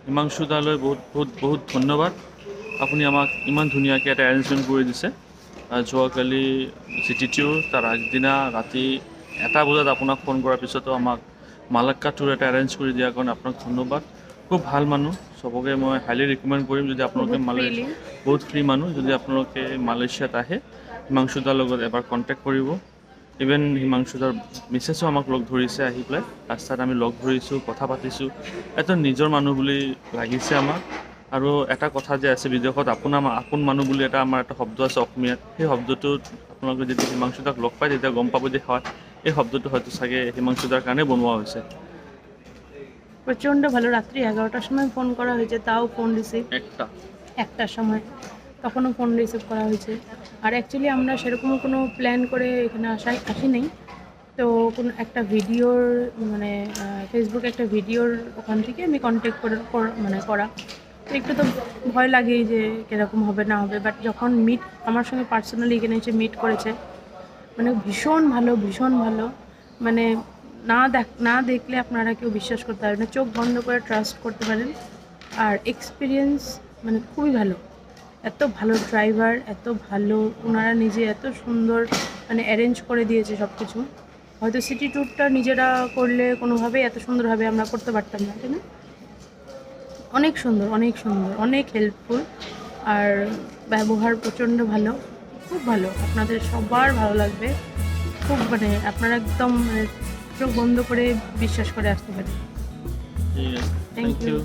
হিমাংশু দালৈ বহুত বহুত বহুত ধন্যবাদ। আপুনি আমাক ইমান ধুনীয়াকৈ এটা এৰেঞ্জমেণ্ট কৰি দিছে। যোৱাকালি চিটিটিও তাৰ আগদিনা ৰাতি 1 বজাত আপোনাক ফোন কৰাৰ পিছতো আমাক মালাক্কা টুৰ এটা এৰেঞ্জ কৰি দিয়াৰ কাৰণে আপোনাক ধন্যবাদ। খুব ভাল মানুহ, চবকে মই হাইলি ৰিকমেণ্ড কৰিম যদি আপোনালোকে বহুত ফ্ৰী মানুহ। যদি আপোনালোকে মালয়েছিয়াত আহে হিমাংশু দাৰ লগত এবাৰ কণ্টেক্ট কৰিব। ইভেন হিমাংশু দাৰ মিছেছো আমাক লগ ধৰিছে, আহি পেলাই ৰাস্তাত আমি লগ ধৰিছোঁ, কথা পাতিছোঁ। এটা নিজৰ মানুহ বুলি লাগিছে আমাক। আৰু এটা কথা যে আছে বিদেশত আপোন মানুহ বুলি আমাৰ এটা শব্দ আছে অসমীয়াত, সেই শব্দটোত আপোনালোকে যেতিয়া হিমাংশু দাক লগ পায় তেতিয়া গম পাব যে হয় এই শব্দটো হয়তো চাগে হিমাংশু দাৰ কাৰণে বনোৱা হৈছে। প্রচণ্ড ভালো। রাত্রি 11টার সময় ফোন করা হয়েছে, তাও ফোন রিসিভ। একটার সময় তখনও ফোন রিসিভ করা হয়েছে। আর অ্যাকচুয়ালি আমরা সেরকম কোনো প্ল্যান করে এখানে আসিনি। তো কোনো একটা ভিডিওর মানে ফেসবুকে একটা ভিডিওর ওখান থেকে আমি কন্ট্যাক্ট করা। তো একটু তো ভয় লাগেই যে কীরকম হবে না হবে, বাট যখন আমার সঙ্গে পার্সোনালি এখানে এসে মিট করেছে, মানে ভীষণ ভালো। মানে না দেখলে আপনারা কেউ বিশ্বাস করতে পারবেন না, চোখ বন্ধ করে ট্রাস্ট করতে পারেন। আর এক্সপিরিয়েন্স মানে খুবই ভালো, এত ভালো ড্রাইভার, এত ভালো, ওনারা নিজে এত সুন্দর মানে অ্যারেঞ্জ করে দিয়েছে সব কিছু। হয়তো সিটি ট্যুরটা নিজেরা করলে কোনোভাবেই এত সুন্দরভাবে আমরা করতে পারতাম না, তাই না? অনেক সুন্দর, অনেক হেল্পফুল। আর ব্যবহার প্রচণ্ড ভালো, খুব ভালো। আপনাদের সবার ভালো লাগবে। খুব মানে আপনারা একদম চোখ বন্ধ করে বিশ্বাস করে আসতে পারেন। Thank you.